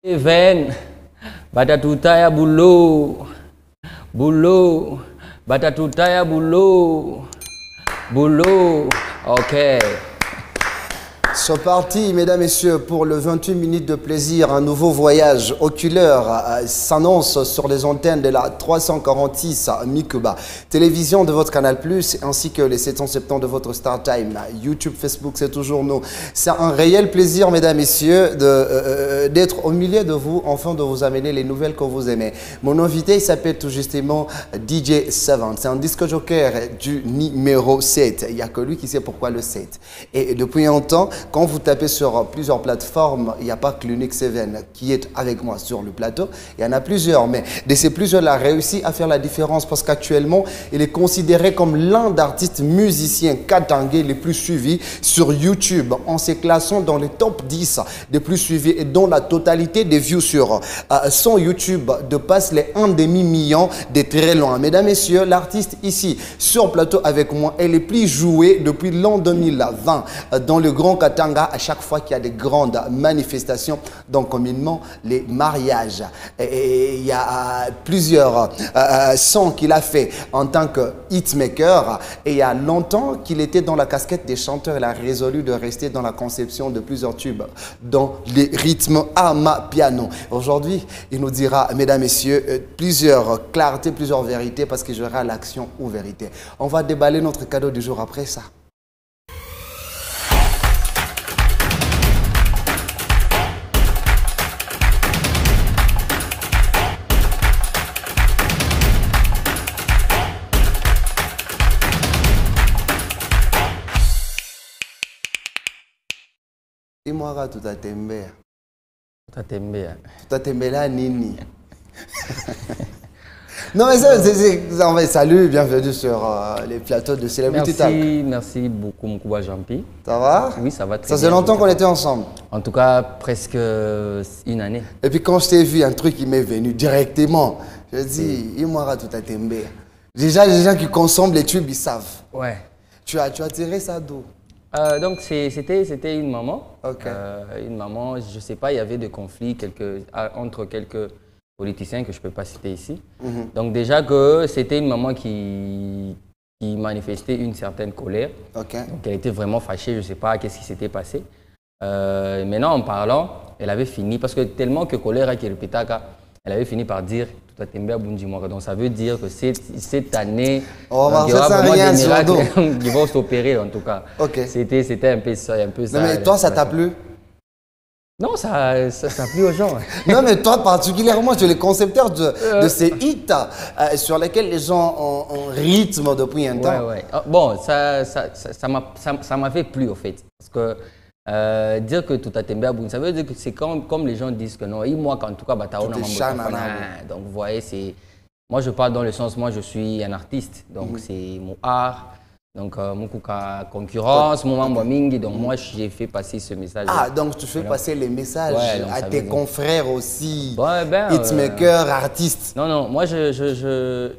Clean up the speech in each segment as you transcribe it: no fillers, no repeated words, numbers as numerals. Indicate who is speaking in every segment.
Speaker 1: Even batatutaya bulo bulo batatutaya bulo bulo. Ok.
Speaker 2: C'est parti, mesdames, messieurs, pour le 28 minutes de plaisir. Un nouveau voyage oculaire s'annonce sur les antennes de la 346 Mikuba. Télévision de votre Canal+, ainsi que les 770 de votre StarTime. YouTube, Facebook, c'est toujours nous. C'est un réel plaisir, mesdames, messieurs, d'être au milieu de vous, afin de vous amener les nouvelles que vous aimez. Mon invité, il s'appelle tout justement DJ Savant. C'est un disque joker du numéro 7. Il n'y a que lui qui sait pourquoi le 7. Et depuis longtemps, quand vous tapez sur plusieurs plateformes, il n'y a pas que l'Unique 7 qui est avec moi sur le plateau. Il y en a plusieurs, mais de ces plusieurs, il a réussi à faire la différence parce qu'actuellement, il est considéré comme l'un des artistes musiciens katangais les plus suivis sur YouTube, en se classant dans les top 10 des plus suivis et dont la totalité des views sur son YouTube dépasse les 1,5 million de très loin. Mesdames, messieurs, l'artiste ici sur plateau avec moi est le plus joué depuis l'an 2020 dans le Grand Katanga à chaque fois qu'il y a des grandes manifestations, donc communément les mariages. Et il y a plusieurs sons qu'il a fait en tant que hitmaker et il y a longtemps qu'il était dans la casquette des chanteurs. Il a résolu de rester dans la conception de plusieurs tubes dans les rythmes amapiano. Aujourd'hui, il nous dira, mesdames, messieurs, plusieurs clartés, plusieurs vérités parce qu'il jouera l'action ou vérité. On va déballer notre cadeau du jour après ça. Imwaka tutatembea.
Speaker 1: Tutatembea.
Speaker 2: Tutatembea nini? Non mais ça, salut, bienvenue sur les plateaux de Célébrité Talk.
Speaker 1: Merci beaucoup Mkouba Jampi.
Speaker 2: Ça va?
Speaker 1: Oui, ça va très bien.
Speaker 2: Ça fait longtemps qu'on était ensemble.
Speaker 1: En tout cas, presque une année.
Speaker 2: Et puis quand je t'ai vu, un truc qui m'est venu directement. Je dis, Imwaka tutatembea. Déjà, les gens qui consomment les tubes, ils savent.
Speaker 1: Ouais.
Speaker 2: Tu as tiré ça d'où?
Speaker 1: Donc c'était une maman.
Speaker 2: Okay.
Speaker 1: Une maman, je ne sais pas, il y avait des conflits entre quelques politiciens que je ne peux pas citer ici. Donc déjà que c'était une maman qui manifestait une certaine colère.
Speaker 2: Okay. Donc
Speaker 1: elle était vraiment fâchée, je ne sais pas qu'est-ce qui s'était passé. Maintenant en parlant, elle avait fini, parce que tellement que colère qui répétait, elle avait fini par dire donc ça veut dire que cette année, il y aura vraiment des miracles qui vont s'opérer en tout cas.
Speaker 2: Okay.
Speaker 1: C'était un peu ça.
Speaker 2: Non mais toi, ça t'a plu?
Speaker 1: Non, ça plu aux gens.
Speaker 2: Non mais toi particulièrement, tu es le concepteur de ces hits sur lesquels les gens ont rythme depuis un temps.
Speaker 1: Ouais. Bon, ça m'a fait plu au fait. Parce que dire que tout a tombé à bout, ça veut dire que c'est comme les gens disent que non, moi en tout cas, donc vous voyez, moi je parle dans le sens, moi je suis un artiste, donc c'est mon art, donc mon concurrence, mon membre mingi, donc moi j'ai fait passer ce message.
Speaker 2: Ah, donc tu fais passer les messages à tes confrères aussi, hitmakers, artistes.
Speaker 1: Non, moi j'aime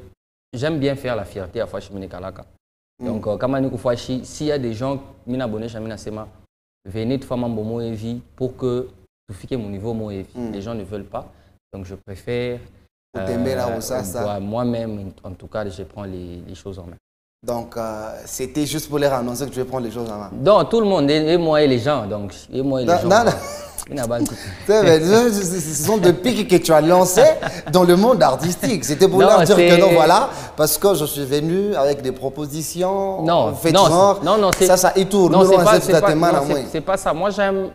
Speaker 1: bien faire la fierté à Fashi Kalaka. Donc comme s'il y a des gens qui sont abonnés à Sema, venez de faire mon mot et vie pour que tout fique mon niveau mot et vie. Les gens ne veulent pas, donc je préfère moi-même, en tout cas, je prends les choses en main.
Speaker 2: Donc c'était juste pour leur annoncer que tu veux prendre les choses en main.
Speaker 1: Donc tout le monde, et moi et les gens, donc et moi et les gens.
Speaker 2: Ce sont des pics que tu as lancés dans le monde artistique. C'était pour leur dire que non, voilà, parce que je suis venu avec des propositions.
Speaker 1: Non,
Speaker 2: ça y tourne.
Speaker 1: Non, c'est pas ça. Moi, j'aime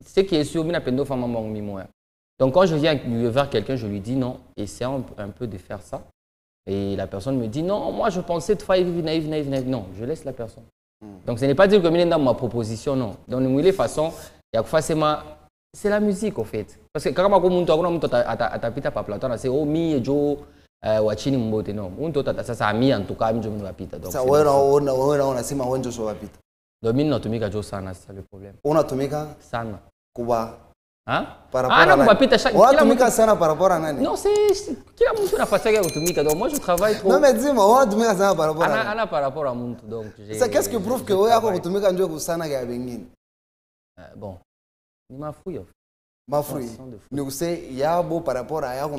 Speaker 1: ce qui est sûr. Donc, quand je viens vers quelqu'un, je lui dis non, essaie un peu de faire ça. Et la personne me dit non, moi, je pensais de faire naïve. Non, je laisse la personne. Donc, ce n'est pas dire que dans ma proposition, non. Donc, de toutes les façons, c'est la musique, au fait. Parce que quand on a tapé par plateau, c'est oh, mi, Joe, Wachini Mbote, non. Ça, ça a mis en tout cas, je me pita. Donc,
Speaker 2: on a sima wenjo so wapita.
Speaker 1: Domine no tumika jo sana, c'est le problème.
Speaker 2: On a tumika
Speaker 1: sana.
Speaker 2: Kuba.
Speaker 1: Hein?
Speaker 2: Par rapport à nani? On a tumika sana par rapport à nani?
Speaker 1: Non, c'est qui a monté la façade au tumika. Donc moi je travaille trop.
Speaker 2: Non mais dis-moi, on a tumika sana par rapport à nani?
Speaker 1: Ana par rapport à Muntu, donc.
Speaker 2: Ça qu'est-ce qui prouve que on a tumika njo kusana ga bengine?
Speaker 1: Bon, ni ma fouille.
Speaker 2: Mafri, nous c'est Yabo par rapport à Yabo.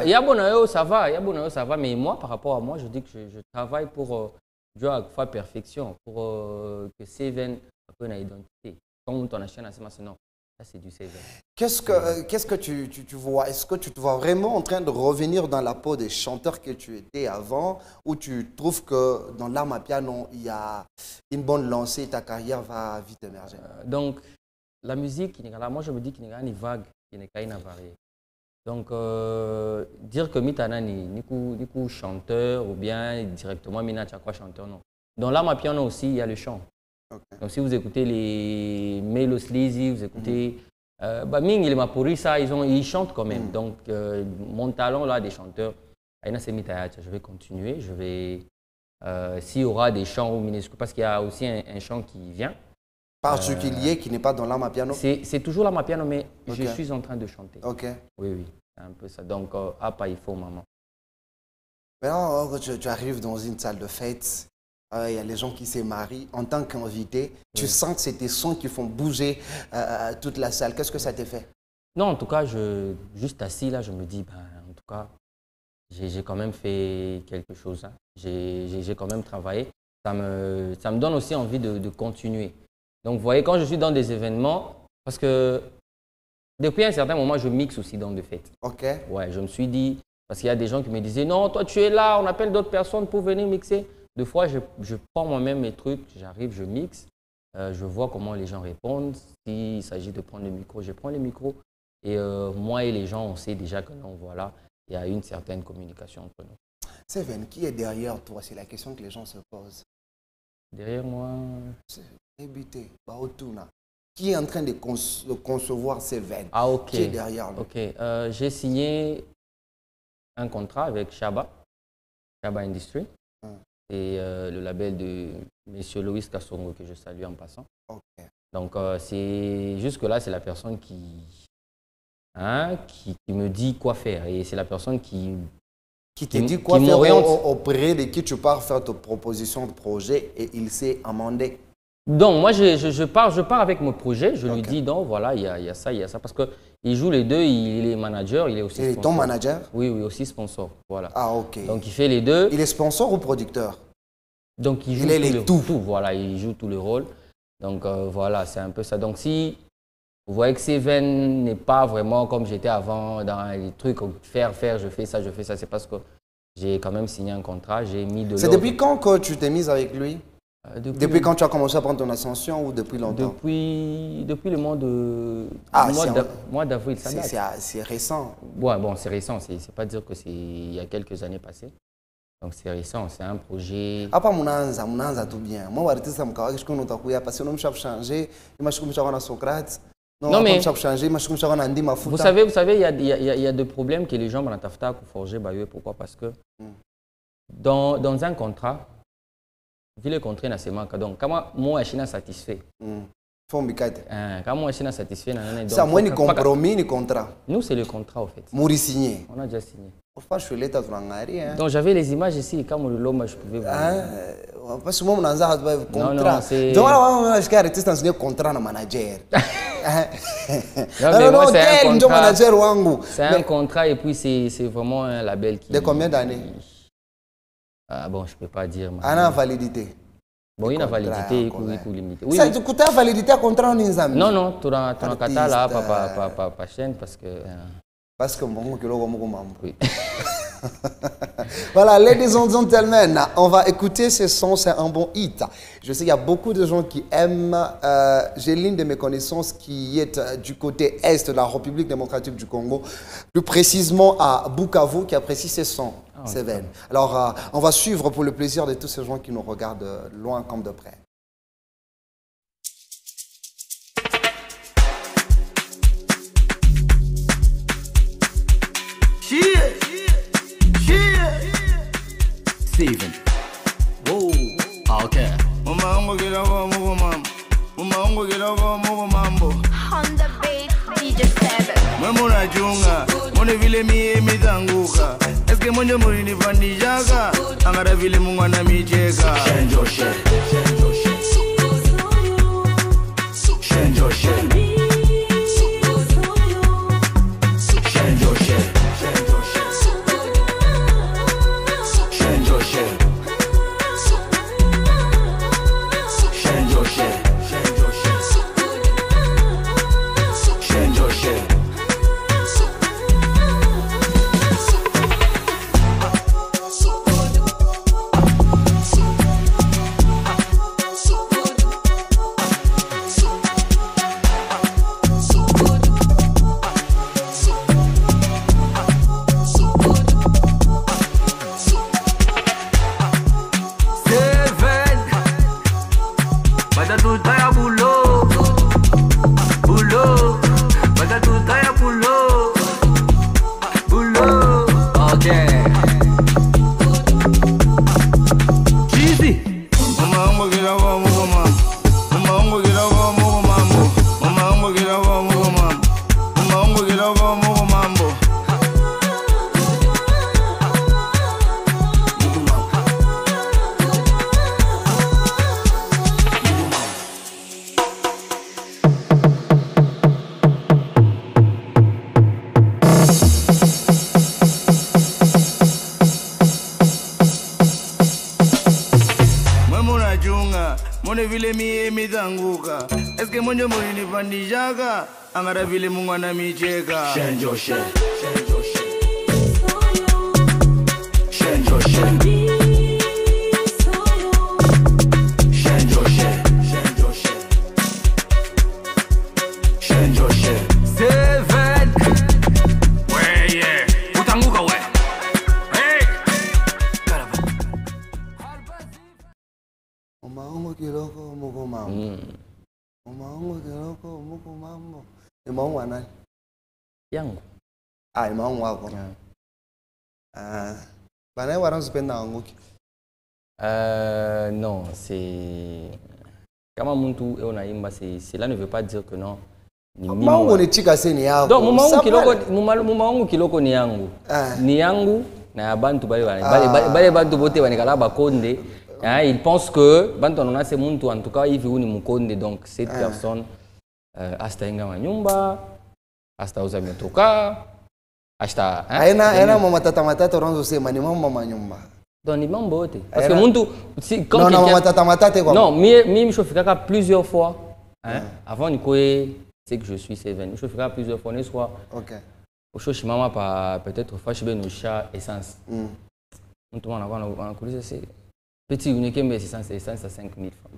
Speaker 1: Yabo, ça va, mais moi, par rapport à moi, je dis que je travaille pour Dieu à faire perfection, pour que Seven ait une identité. Comme on a chaîne à ce non, ça c'est du Seven.
Speaker 2: Qu'est-ce que tu vois? Est-ce que tu te vois vraiment en train de revenir dans la peau des chanteurs que tu étais avant, ou tu trouves que dans l'art à piano, il y a une bonne lancée et ta carrière va vite émerger?
Speaker 1: Donc, la musique, moi je me dis qu'il n'y a pas une vague, qu'il n'y a pas une variée. Donc, dire que Mitana ni chanteur ou bien directement Mina Chakwa chanteur, non. Dans l'art à piano aussi, il y a le chant. Okay. Donc, si vous écoutez les Melo Sleazy, vous écoutez Ming et Maporisa, ils chantent quand même. Donc, mon talent là des chanteurs, je vais continuer. S'il y aura des chants au Minesco, parce qu'il y a aussi un chant qui vient.
Speaker 2: Particulier qui n'est pas dans l'art à piano?
Speaker 1: C'est toujours l'art à piano, mais je suis en train de chanter.
Speaker 2: Ok.
Speaker 1: Oui, c'est un peu ça. Donc, il faut maman.
Speaker 2: Maintenant, tu arrives dans une salle de fête, il y a les gens qui se marient. En tant qu'invité, tu sens que c'est tes sons qui font bouger toute la salle. Qu'est-ce que ça t'a fait?
Speaker 1: Non, en tout cas, juste assis là, je me dis, en tout cas, j'ai quand même fait quelque chose. Hein. J'ai quand même travaillé. Ça me donne aussi envie de continuer. Donc, vous voyez, quand je suis dans des événements, parce que depuis un certain moment, je mixe aussi dans des fêtes. Ok. Ouais, je me suis dit, parce qu'il y a des gens qui me disaient, non, toi, tu es là, on appelle d'autres personnes pour venir mixer. Deux fois, je prends moi-même mes trucs, j'arrive, je mixe, je vois comment les gens répondent. S'il s'agit de prendre le micro, je prends le micro. Et moi et les gens, on sait déjà que non, voilà, il y a une certaine communication entre nous.
Speaker 2: Seven, qui est derrière toi? C'est la question que les gens se posent.
Speaker 1: Derrière moi?
Speaker 2: Qui est en train de concevoir Seven?
Speaker 1: Ah, ok.
Speaker 2: Qui est derrière lui?
Speaker 1: Ok. J'ai signé un contrat avec Shaba Industry. C'est le label de M. Louis Kassongo que je salue en passant. Okay. Donc, jusque-là, c'est la personne qui me dit quoi faire. Et c'est la personne qui
Speaker 2: te dit quoi faire auprès de qui tu pars faire ta proposition de projet et il s'est amendé.
Speaker 1: Donc, moi, je pars avec mon projet. Je lui dis, donc, voilà, il y a ça. Parce qu'il joue les deux, il est manager, il est aussi sponsor.
Speaker 2: Et ton manager?
Speaker 1: Oui, aussi sponsor. Voilà.
Speaker 2: Ah, ok.
Speaker 1: Donc, il fait les deux.
Speaker 2: Il est sponsor ou producteur?
Speaker 1: Donc, il joue tout. Voilà, il joue tout le rôle. Donc, voilà, c'est un peu ça. Donc, si vous voyez que Seven n'est pas vraiment comme j'étais avant, dans les trucs, faire, je fais ça, c'est parce que j'ai quand même signé un contrat, j'ai mis de l'ordre.
Speaker 2: C'est depuis quand que tu t'es mise avec lui? Depuis quand tu as commencé à prendre ton ascension ou depuis longtemps?
Speaker 1: Depuis le mois de mois d'avril.
Speaker 2: C'est récent.
Speaker 1: Ouais, bon, c'est récent. C'est pas dire que c'est il y a quelques années passées. Donc c'est récent, c'est un projet.
Speaker 2: Apa munanza tout bien. Moi artiste mkawa kishiko notakuya parce que non mshap changer, imashiko mshaka na Socrate.
Speaker 1: Non mais
Speaker 2: mshap changer, imashiko mshaka na Ndima Futa.
Speaker 1: Vous savez il y a des problèmes que les gens dans tafta pour forger bayo. Pourquoi? Parce que dans un contrat, vu le contrat na sema donc kama moi achina satisfait. Quand moi je suis satisfait,
Speaker 2: ça moi ni compromis ni contrat.
Speaker 1: Nous c'est le contrat en fait.
Speaker 2: Mouri signé.
Speaker 1: On a déjà signé.
Speaker 2: Donc
Speaker 1: j'avais les images ici, quand je pouvais
Speaker 2: voir. Parce que moi on a un contrat.
Speaker 1: Non, c'est.
Speaker 2: Donc là je suis artiste dans un contrat na manager.
Speaker 1: Non, c'est un contrat et puis c'est vraiment un label qui.
Speaker 2: De combien d'années?
Speaker 1: Ah bon, je peux pas dire.
Speaker 2: En validité.
Speaker 1: Bon, il y a validité et limité.
Speaker 2: Oui, ça tu coûte validité à contrat en Zambie.
Speaker 1: Non, tu as kata là pas chaîne parce que.
Speaker 2: Parce que bon, oui. Voilà, ladies and gentlemen, on va écouter ce son, c'est un bon hit. Je sais qu'il y a beaucoup de gens qui aiment. J'ai l'une de mes connaissances qui est du côté est de la République démocratique du Congo, plus précisément à Bukavu, qui apprécie ce son. Seven. Alors, on va suivre pour le plaisir de tous ces gens qui nous regardent loin comme de près.
Speaker 3: Seven. Whoa. Okay.
Speaker 4: Mama, get over, move, mama. Mama, get over, move, mambo.
Speaker 5: On the beat, DJ Seven.
Speaker 4: Mama, junga. Mone vile mi zanguka. Eske monjo muri ni vanijaka. Angara vile mungu na micheka.
Speaker 3: Shenjo shen. Shenjo shen.
Speaker 4: vile mie mitanguka. Eske monjo mulinifanyaga, angara vile Mungu anamicheka. Shenjo she, shenjo she. Shenjo she.
Speaker 1: Yangu.
Speaker 2: Ah, ni maungu wako. Bana waran supenda anguki.
Speaker 1: Non, c'est kama muntu unaimba, cela ne veut pas dire que non.
Speaker 2: Maungu ni chika seni yako.
Speaker 1: Donc mumaungu kiloko ni yangu. Ni yangu na bantu bale bantu bote banikala bakonde. Il pense que bantu anona c'est muntu en tout cas hivi uni mukonde, donc cette personne hasta inga manyumba, hasta uza metoka, hasta
Speaker 2: aina mama tata oranzo sema ni mama nyumba.
Speaker 1: Donc ni mambo yote parce que muntu si quand
Speaker 2: non mama tata quoi.
Speaker 1: Non, mi shofika plusieurs fois avant ni koe c'est que je suis Seven. Mi shofika plusieurs fois ne soit.
Speaker 2: OK.
Speaker 1: Au shoshi mama pa peut-être fois chez nos chats essence. Muntu mwana kwa kulisa c'est petit unique mais essence à 5000 francs.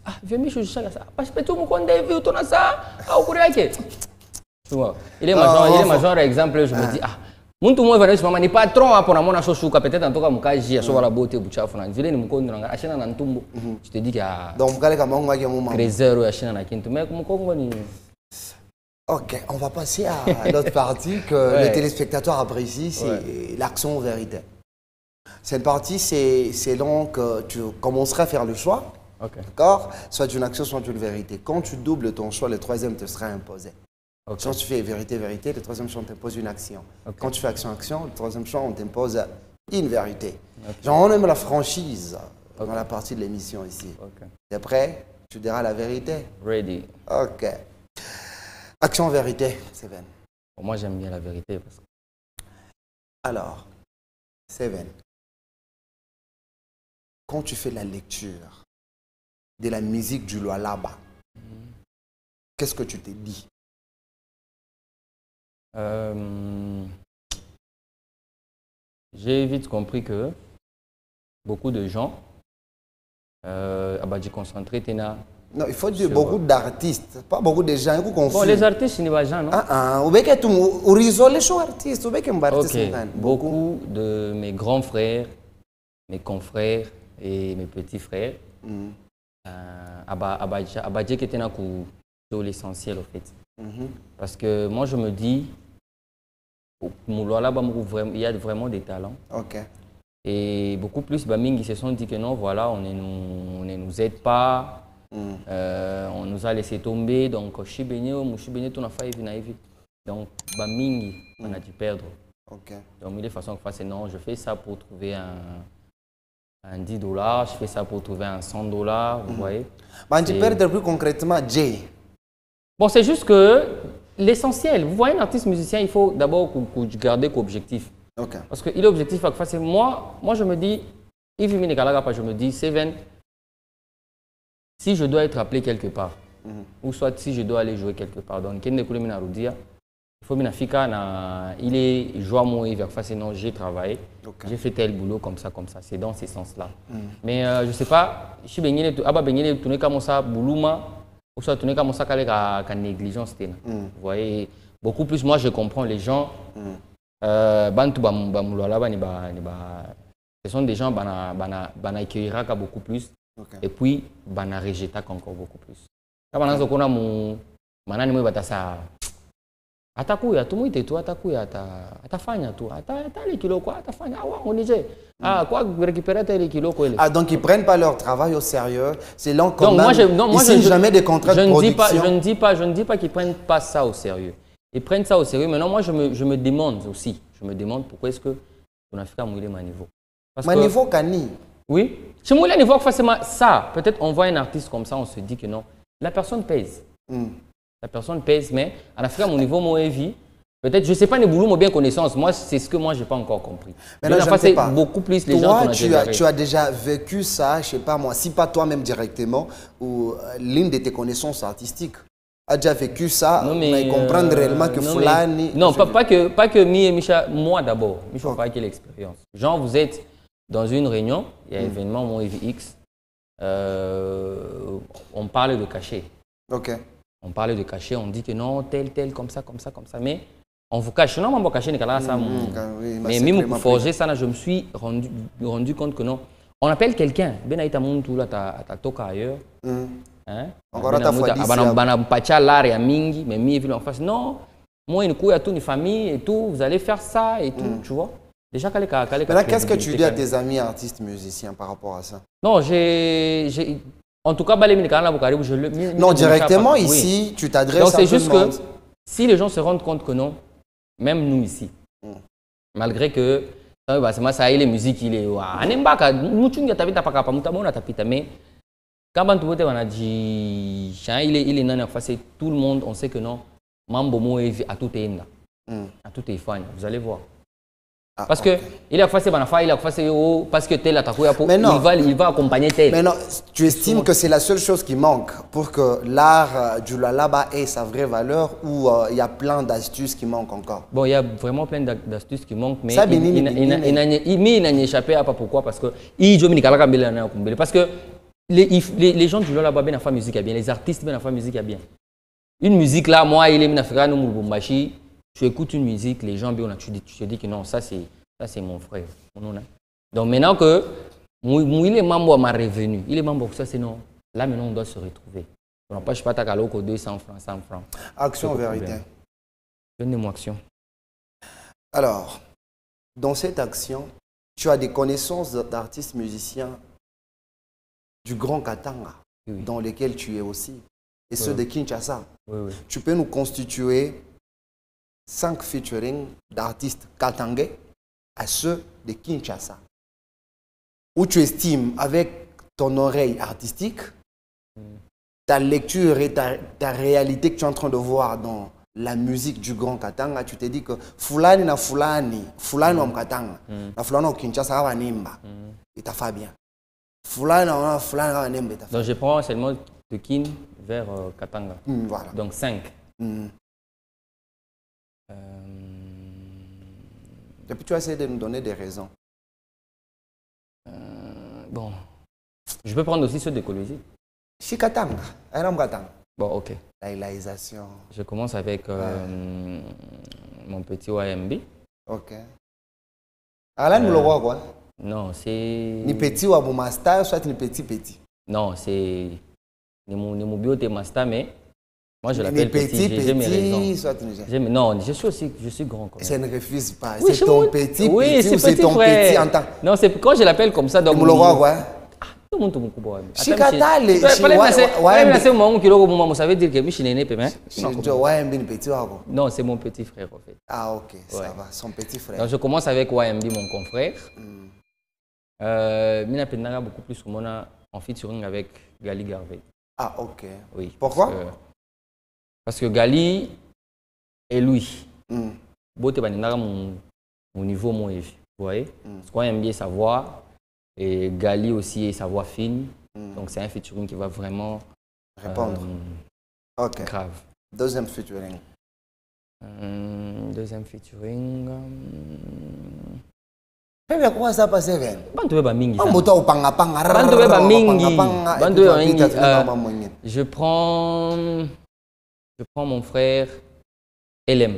Speaker 1: Ah, viens me choisir ça. Parce que tu me connais vu ton ça. Ah, au courrier que. Tu vois. Il est major exemple, je me dis ah, muntu moi va maman ni patron pour mon achoshuka peut-être en tout cas mukaji aso la beauté buchafu na vile ni mkondo na ashina na ntumbo. Je te dis que
Speaker 2: donc kale kama ngwa ke mama.
Speaker 1: Trésor ashina na kintu mais mkongo ni.
Speaker 2: OK, on va passer à l'autre partie que les téléspectateurs apprécient, c'est l'action vérité. Cette partie, c'est long que tu commenceras à faire le choix.
Speaker 1: Okay.
Speaker 2: D'accord? Soit une action, soit une vérité. Quand tu doubles ton choix, le troisième te sera imposé.
Speaker 1: Okay.
Speaker 2: Quand tu fais vérité, le troisième choix, on t'impose une action.
Speaker 1: Okay.
Speaker 2: Quand tu fais action, le troisième choix, on t'impose une vérité. Okay. Genre, on aime la franchise dans la partie de l'émission ici.
Speaker 1: Okay.
Speaker 2: T'es prêt? Tu diras la vérité?
Speaker 1: Ready.
Speaker 2: OK. Action, vérité, Seven.
Speaker 1: Moi, j'aime bien la vérité. Parce que...
Speaker 2: Alors, Seven, quand tu fais la lecture de la musique du Lualaba, qu'est-ce que tu t'es dit?
Speaker 1: J'ai vite compris que beaucoup de gens, j'ai concentré Tena.
Speaker 2: Non, il faut dire beaucoup d'artistes, pas beaucoup de gens.
Speaker 1: Bon, les artistes, ce n'est pas gens, non? Beaucoup de mes grands frères, mes confrères et mes petits frères, Abadje qui était sur l'essentiel, en fait. Parce que moi, je me dis, il y a vraiment des talents.
Speaker 2: OK.
Speaker 1: Et beaucoup plus, ils se sont dit que non, voilà, on ne nous aide pas. On nous a laissé tomber, donc donc on a dû perdre.
Speaker 2: Okay.
Speaker 1: Donc de façon que non, je fais ça pour trouver un $10, je fais ça pour trouver un $100, vous voyez.
Speaker 2: Tu perds plus concrètement, Jay.
Speaker 1: Bon, c'est juste que l'essentiel, vous voyez un artiste musicien, il faut d'abord garder qu'objectif.
Speaker 2: Okay.
Speaker 1: Parce qu'il est objectif, moi je me dis, je me dis, Seven, si je dois être appelé quelque part, ou soit si je dois aller jouer quelque part, donc il faut il est joie moi non, j'ai travaillé, j'ai fait tel boulot comme ça, c'est dans ce sens-là. Mais je sais pas, je suis tourné comme ça, boulouma, ou soit tourné comme ça qu'à négligence, vous voyez, beaucoup plus moi je comprends les gens, ce sont des gens qui accueillera beaucoup plus.
Speaker 2: Okay.
Speaker 1: Et puis, bana rejeta encore beaucoup plus. Quand on a qu'on a mon manani moi batasa atakuya tumuite tu atakuya atafanya tu ata les kilos quoi atafanya on disait quoi récupérer les kilos quoi.
Speaker 2: Ah donc ils prennent pas leur travail au sérieux, c'est long comme moi je jamais des contrats de production.
Speaker 1: Je ne dis pas qu'ils prennent pas ça au sérieux. Ils prennent ça au sérieux. Maintenant moi je me demande aussi, pourquoi est-ce que on a fait à mouiller ma niveau.
Speaker 2: Parce que niveau cani.
Speaker 1: Oui. Chez moi, il faut forcément ça. Peut-être on voit un artiste comme ça, on se dit que non. La personne pèse. La personne pèse, mais en Afrique, mon niveau, mon vie, Peut-être, je ne sais pas, les boulots ont bien connaissance. Moi, c'est ce que moi, je n'ai pas encore compris.
Speaker 2: Mais là, je ne sais pas.
Speaker 1: Beaucoup plus les
Speaker 2: toi,
Speaker 1: gens
Speaker 2: tu as déjà vécu ça, je ne sais pas moi, si pas toi-même directement, ou l'une de tes connaissances artistiques a déjà vécu ça,
Speaker 1: non, mais
Speaker 2: comprendre réellement que Fulani...
Speaker 1: Non, pas que Mi et Micha, moi d'abord. Micha, pas qu'il l'expérience. Genre, vous êtes dans une réunion, il y a un événement, mon EVX, on parle de cachet.
Speaker 2: Ok.
Speaker 1: On parle de cachet, on dit que non, tel, comme ça. Mais on vous cache. Non, on va cacher, ça. Mais même pour forger ça, je me suis rendu compte que non. On appelle quelqu'un, Ben Aïta Muntu, là, t'as toka ailleurs.
Speaker 2: Encore ta fois
Speaker 1: mingi, mais mi en face. Non, moi, une couille à toute une famille et tout, vous allez faire ça et tout, tu vois. Déjà,
Speaker 2: qu'est-ce que tu dis à tes amis artistes musiciens par rapport à ça?
Speaker 1: Non, en tout cas,
Speaker 2: non, directement ici, oui. Tu t'adresses à tout le monde. Donc,
Speaker 1: c'est juste que si les gens se rendent compte que non, même nous ici, malgré que ça les musiques, il est mais quand on a dit il est non face tout le monde, on sait que non, mambo mo à tout est à tout est fan, vous allez voir. Parce que il a fait parce que tel il va accompagner tel.
Speaker 2: Mais non, tu estimes que c'est la seule chose qui manque pour que l'art du lalaba ait sa vraie valeur ou il y a plein d'astuces qui manquent encore?
Speaker 1: Bon, il y a vraiment plein d'astuces qui manquent, mais il n'a échappé à pas pourquoi parce que parce que les gens du lalaba bien faire musique bien, les artistes bien faire musique bien. Une musique là, moi il est bien faire nous Lubumbashi. Tu écoutes une musique, les gens, tu te dis que non, ça c'est mon frère. Donc maintenant que il est membre à ma revenu, il est membre pour ça, c'est non. Là maintenant on doit se retrouver. On n'empêche pas ta caloco 200 francs, 100 francs.
Speaker 2: Action vérité.
Speaker 1: Donnez-moi action.
Speaker 2: Alors, dans cette action, tu as des connaissances d'artistes musiciens du Grand Katanga, dans lesquels tu es aussi, et ceux de Kinshasa.
Speaker 1: Oui.
Speaker 2: Tu peux nous constituer 5 featuring d'artistes katangais à ceux de Kinshasa, où tu estimes avec ton oreille artistique, ta lecture et ta réalité que tu es en train de voir dans la musique du Grand Katanga, tu te dis que Fulani na Fulani wa Katanga, na Fulani wa Kinshasa wa Nimba, et t'as fait bien. Fulani wa Nimba, t'as fait.
Speaker 1: Donc je prends seulement de Kin vers Katanga.
Speaker 2: Voilà.
Speaker 1: Donc 5.
Speaker 2: Et puis tu vas essayer de nous donner des raisons.
Speaker 1: Bon, je peux prendre aussi ceux de Colosie.
Speaker 2: Chikatanga, Aram Katanga.
Speaker 1: Bon, ok.
Speaker 2: La réalisation.
Speaker 1: Je commence avec mon petit YMB.
Speaker 2: Ok. Alors là, nous le voyons quoi?
Speaker 1: Non, c'est...
Speaker 2: Ni petit ou abou master, soit ni petit.
Speaker 1: Non, c'est... Ni mon bioté master, mais... Moi, je l'appelle petit, j'ai mes raisons. Non, je suis grand.
Speaker 2: Ça ne refuse pas. Oui, c'est ton petit ou c'est ton petit en temps?
Speaker 1: Non, c'est quand je l'appelle comme ça. Donc,
Speaker 2: vous le voyez quoi?
Speaker 1: Tout le monde me coupe.
Speaker 2: Chikata, les...
Speaker 1: Ça veut dire que je suis né. Non, c'est mon petit frère, en fait.
Speaker 2: Ah, ok, ça va. Son petit frère.
Speaker 1: Donc, je commence avec YMB, mon confrère. Mina Pendaga, beaucoup plus en featuring avec Gali Garvey.
Speaker 2: Ah, ok.
Speaker 1: Oui.
Speaker 2: Pourquoi?
Speaker 1: Parce que Gali et lui, bote baninaga mon niveau, mon vous voyez. Parce qu'on aime bien sa voix et Gali aussi et sa voix fine. Donc c'est un featuring qui va vraiment
Speaker 2: répondre. Ok.
Speaker 1: Grave.
Speaker 2: Deuxième featuring.
Speaker 1: Deuxième featuring.
Speaker 2: Comment ça passe, Ben?
Speaker 1: Bantu beba mingi. Je prends mon frère LM.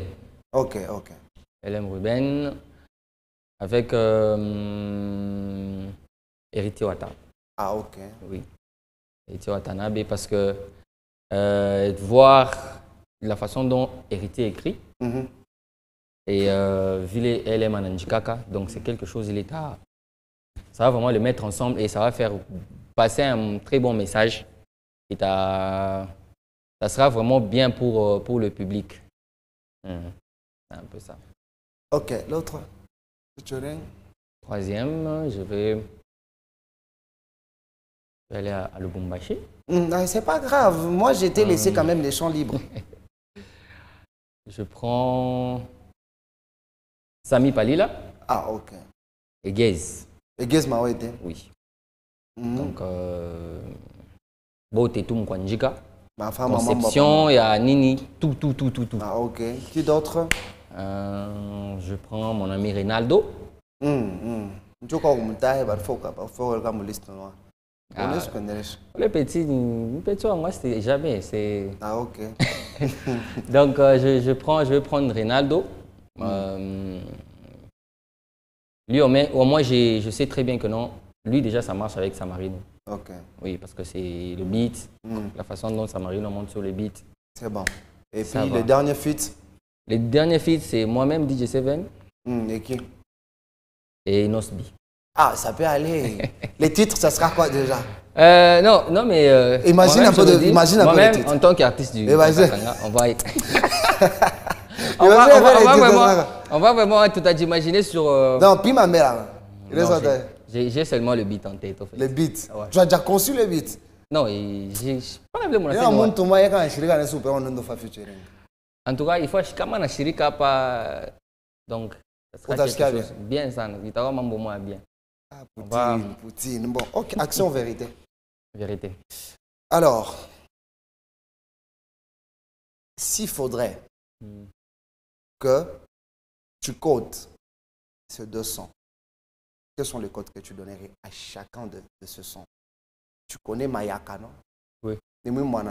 Speaker 2: Ok.
Speaker 1: LM Ruben avec Héritier Ouattara.
Speaker 2: Ah, ok.
Speaker 1: Oui. Héritier Watanabe parce que voir la façon dont Héritier écrit et Ville LM Ananjikaka, donc c'est quelque chose, ça va vraiment le mettre ensemble et ça va faire passer un très bon message. Et ça sera vraiment bien pour le public. C'est un peu ça.
Speaker 2: Ok, l'autre.
Speaker 1: Troisième, je vais aller à Lubumbashi.
Speaker 2: C'est pas grave. Moi, j'ai été laissé quand même les champs libres.
Speaker 1: Je prends Sami Palila.
Speaker 2: Ah, ok.
Speaker 1: Et Gaze.
Speaker 2: Et Gaze Mawete?
Speaker 1: Oui. Donc, Bote Toum Kwanjika. Conception, il y a Nini, tout.
Speaker 2: Ah, ok. Qui d'autre?
Speaker 1: Je prends mon ami Reynaldo.
Speaker 2: Tu crois que
Speaker 1: Le petit, moi, c'était jamais.
Speaker 2: Ah, ok.
Speaker 1: Donc, je vais prendre Reynaldo. Lui, au moins, je sais très bien que non. Lui, déjà, ça marche avec Samarino.
Speaker 2: Ok.
Speaker 1: Oui, parce que c'est le beat, la façon dont Samarino monte sur le beat.
Speaker 2: C'est bon. Et puis, le dernier feat?
Speaker 1: Le dernier feat, c'est moi-même, DJ7.
Speaker 2: Et qui?
Speaker 1: Et Nosby.
Speaker 2: Ah, ça peut aller. Les titres, ça sera quoi déjà?
Speaker 1: Non, mais...
Speaker 2: imagine un peu les titres.
Speaker 1: En tant qu'artiste du Katanga, on va vraiment tout à imaginer sur...
Speaker 2: Non, puis ma mère.
Speaker 1: J'ai seulement le beat en tête. En fait.
Speaker 2: Le beat?
Speaker 1: Ouais.
Speaker 2: Tu as déjà conçu le beat?
Speaker 1: Non, j'ai pas appelé mon affaire. En tout cas, il faut que je shirika pas. Donc, ça sera quelque chose bien ça. Il t'a vraiment bien.
Speaker 2: Ah, Poutine. Bon, ok, action vérité.
Speaker 1: Vérité.
Speaker 2: Alors, s'il faudrait que tu codes ce 200, quels sont les codes que tu donnerais à chacun de ce son? Tu connais Mayaka, non?
Speaker 1: Oui.
Speaker 2: Et moi,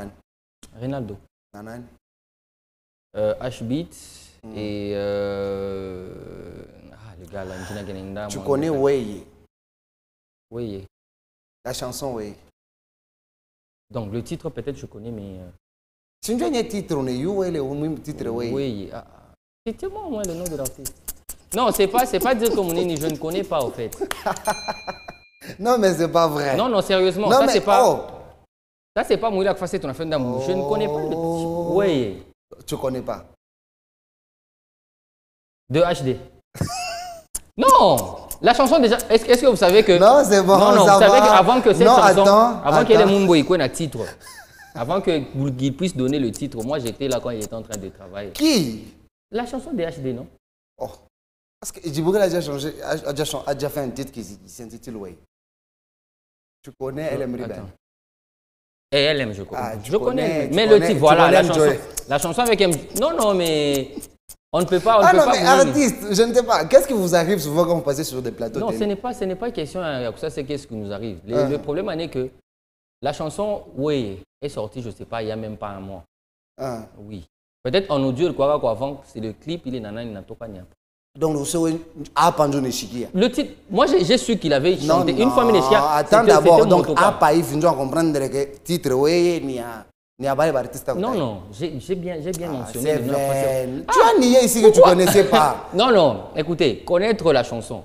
Speaker 1: Reynaldo.
Speaker 2: Nanan.
Speaker 1: H-Beat et... le gars là,
Speaker 2: tu connais Weye?
Speaker 1: Weye.
Speaker 2: La chanson Weye.
Speaker 1: Donc, le titre, peut-être, je connais, mais...
Speaker 2: Si tu as un titre, on est le titre Weye.
Speaker 1: Weye. C'était moi, le nom de l'artiste. Non, c'est pas dire que je ne connais pas, en fait.
Speaker 2: Non, mais c'est pas vrai.
Speaker 1: Non, sérieusement.
Speaker 2: Non,
Speaker 1: ça,
Speaker 2: mais
Speaker 1: c'est pas... Ça, c'est pas moi qui a fait ton affaire d'amour. Je ne connais pas le... Oui.
Speaker 2: Tu connais pas?
Speaker 1: De HD. Non. La chanson déjà... Est-ce que vous savez que...
Speaker 2: Non, c'est bon.
Speaker 1: Non, vous savez qu'avant que cette chanson... Avant qu'il y ait Mumbo Iko un titre. Avant qu'il puisse donner le titre, moi, j'étais là quand il était en train de travailler.
Speaker 2: Qui?
Speaker 1: La chanson de HD, non?
Speaker 2: Oh. Parce que Djibril a déjà fait un titre qui s'intitule Way. Tu connais LM Ruben?
Speaker 1: Et LM, je connais.
Speaker 2: Je connais.
Speaker 1: Mais le titre, voilà, la chanson avec M. Non, mais on ne peut pas.
Speaker 2: Mais artiste, je ne sais pas. Qu'est-ce qui vous arrive souvent quand vous passez sur des plateaux?
Speaker 1: Non, ce n'est pas une question à ça, c'est qu'est-ce qui nous arrive. Le problème est que la chanson Way est sortie, je ne sais pas, il n'y a même pas un mois. Oui. Peut-être en audio, avant, c'est le clip, il est nanani natoka niapa.
Speaker 2: Donc,
Speaker 1: le titre, moi j'ai su qu'il avait chanté une fois Ménéchia.
Speaker 2: Attends d'abord, donc Apa, il faut comprendre que le titre, oui, il y a artiste.
Speaker 1: Non, j'ai bien mentionné.
Speaker 2: Tu as nié ici que tu ne connaissais pas.
Speaker 1: Non, écoutez, connaître la chanson.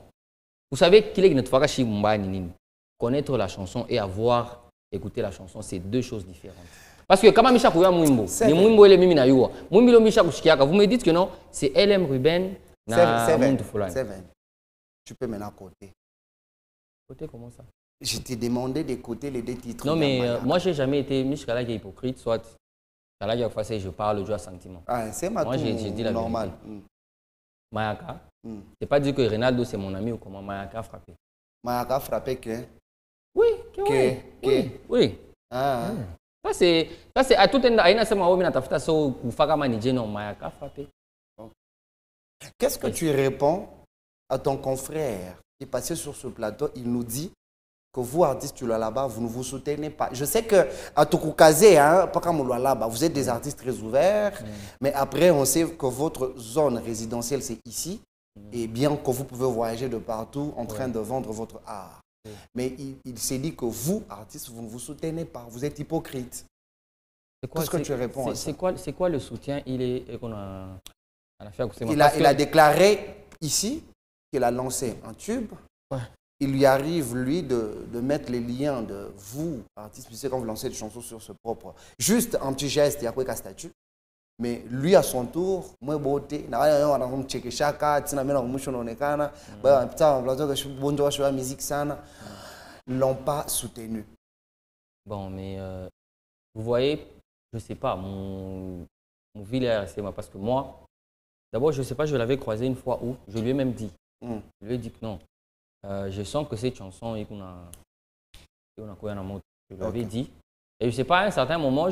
Speaker 1: Vous savez qu'il est notre fois connaître la chanson et avoir écouté la chanson, c'est deux choses différentes. Parce que quand Misha Kouya Mwimbo, les Mwimbo et les Mimina Youa, Mwimbo Misha Kouchikiaka, vous me dites que non, c'est LM Ruben.
Speaker 2: C'est vrai. Tu peux maintenant côté.
Speaker 1: Côté comment ça?
Speaker 2: Je t'ai demandé d'écouter les deux titres.
Speaker 1: Non, mais moi, je n'ai jamais été Mishkala qui est hypocrite, soit Kala qui a fait je parle, je joue à sentiment.
Speaker 2: C'est
Speaker 1: moi, j'ai dit la
Speaker 2: normal.
Speaker 1: Mayaka, c'est pas dire que Reynaldo c'est mon ami ou comment Mayaka a frappé.
Speaker 2: Mayaka a frappé que?
Speaker 1: Oui. Ça c'est à tout un aïna c'est moi na tafuta so kufaka manije non Mayaka a frappé.
Speaker 2: Qu'est-ce que tu réponds à ton confrère qui est passé sur ce plateau? Il nous dit que vous, artistes, tu là-bas, vous ne vous soutenez pas. Je sais que à Tokoukazé, pas comme là-bas, vous êtes des artistes très ouverts, mais après, on sait que votre zone résidentielle, c'est ici, et bien que vous pouvez voyager de partout en train de vendre votre art. Mais il s'est dit que vous, artistes, vous ne vous soutenez pas, vous êtes hypocrite. Qu'est-ce que tu réponds à ça?
Speaker 1: C'est quoi le soutien? Il
Speaker 2: a déclaré ici qu'il a lancé un tube. Il lui arrive, lui, de mettre les liens de vous, artistes, puisque quand vous lancez des chansons sur ce propre. Juste un petit geste, il y a quoi qu'un statut. Mais lui, à son tour, moi, beauté, ils ne l'ont pas soutenu.
Speaker 1: Bon, mais vous voyez, je ne sais pas, mon village, c'est moi, parce que moi, D'abord, je ne sais pas, je l'avais croisé une fois où je lui ai même dit. Je lui ai dit que non. Je sens que cette chanson est qu'on a je lui avais dit. Et je ne sais pas, à un certain moment,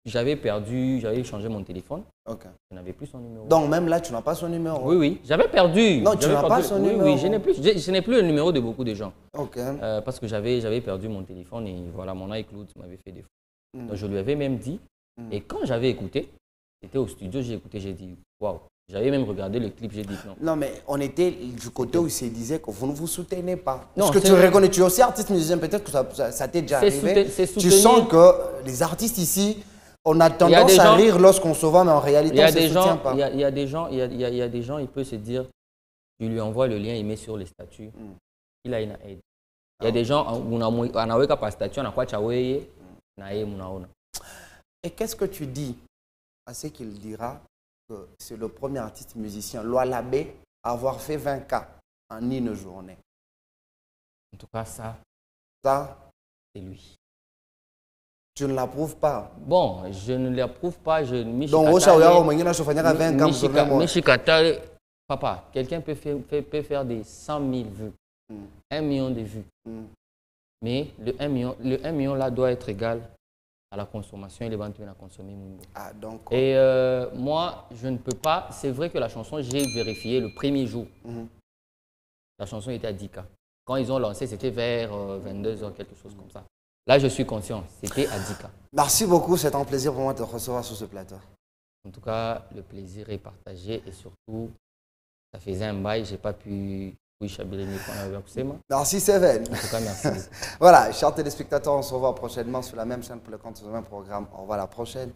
Speaker 1: j'avais changé mon téléphone. Je n'avais plus son numéro.
Speaker 2: Donc même là, tu n'as pas son numéro?
Speaker 1: Oui, oui, j'avais perdu.
Speaker 2: Non, tu n'as pas son numéro?
Speaker 1: Oui, je n'ai plus le numéro de beaucoup de gens.
Speaker 2: Ok.
Speaker 1: Parce que j'avais perdu mon téléphone et voilà, mon iCloud m'avait fait défaut. Donc je lui avais même dit. Et quand j'avais écouté, c'était au studio, j'ai écouté, j'ai dit waouh. J'avais même regardé le clip, j'ai dit non.
Speaker 2: Non, mais on était du côté où il se disait que vous ne vous soutenez pas.
Speaker 1: Non,
Speaker 2: parce que tu reconnais, tu es aussi artiste musicien, peut-être que ça t'est déjà arrivé. Tu sens que les artistes ici, on a tendance à rire lorsqu'on se voit, mais en réalité, on ne se soutient pas.
Speaker 1: Il y a des gens, il peut se dire, tu lui envoies le lien, il met sur les statuts, il a une aide. Il y a des gens, on a pas statut, on a quoi
Speaker 2: Et qu'est-ce que tu dis à ce qu'il dira que c'est le premier artiste musicien, Lualabé, à avoir fait 20K en une journée?
Speaker 1: En tout cas, ça, c'est lui.
Speaker 2: Tu ne l'approuves pas?
Speaker 1: Bon, je ne l'approuve pas.
Speaker 2: Donc,
Speaker 1: papa, quelqu'un peut faire des 100 000 vues, 1 million de vues. Mais le 1 million là doit être égal à la consommation et les ventes à consommer. Et moi, je ne peux pas. C'est vrai que la chanson, j'ai vérifié le premier jour. La chanson était à 10K. Quand ils ont lancé, c'était vers 22h, quelque chose comme ça. Là, je suis conscient, c'était à 10K.
Speaker 2: Merci beaucoup, c'est un plaisir pour moi de te recevoir sur ce plateau.
Speaker 1: En tout cas, le plaisir est partagé et surtout, ça faisait un bail, je n'ai pas pu chabeler mes points.
Speaker 2: Merci Seven.
Speaker 1: En tout cas, merci beaucoup.
Speaker 2: Voilà, chers téléspectateurs, on se revoit prochainement sur la même chaîne pour le compte de ce même programme. Au revoir, à la prochaine.